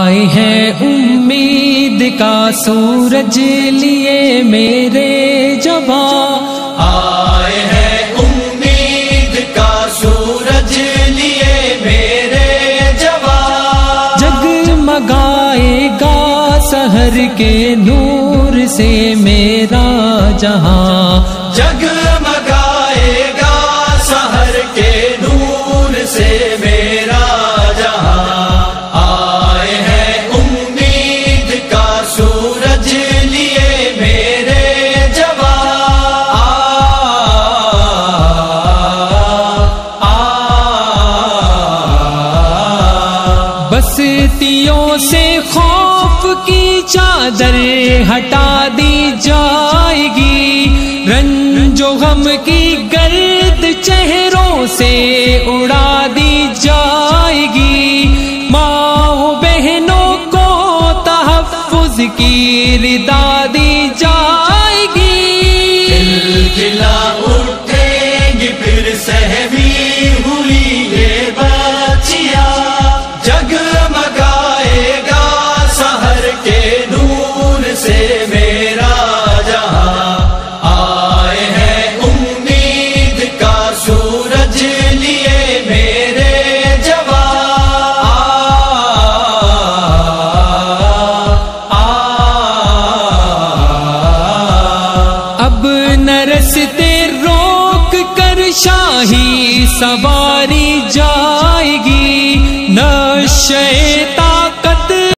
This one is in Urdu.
آئے ہیں امید کا سورج لیے میرے جوان، آئے ہیں امید کا سورج لیے میرے جوان، جگمگائے گا سحر کے نور سے میرا جہاں، جگمگائے گا سحر کے نور سے میرا جہاں، آئے ہیں امید کا سورج لیے میرے جوان، بستیوں سے خوف کی چادر ہٹا دی جائے گی، رنج و غم کی گرد چہروں سے اڑا دی جائے گی، ماں و بہنوں کو تحفظ کی ردا دی جائے گی، کھلا اٹھیں گی پھر سہمی ہوئی یہ بچیاں، جگمگائے گا سحر کے نور سے میرا جہاں، آئے ہیں امید کا سورج لیے میرے جوان، اب نہ رستے روک کر شاہی سواری جائے گی، نہ شے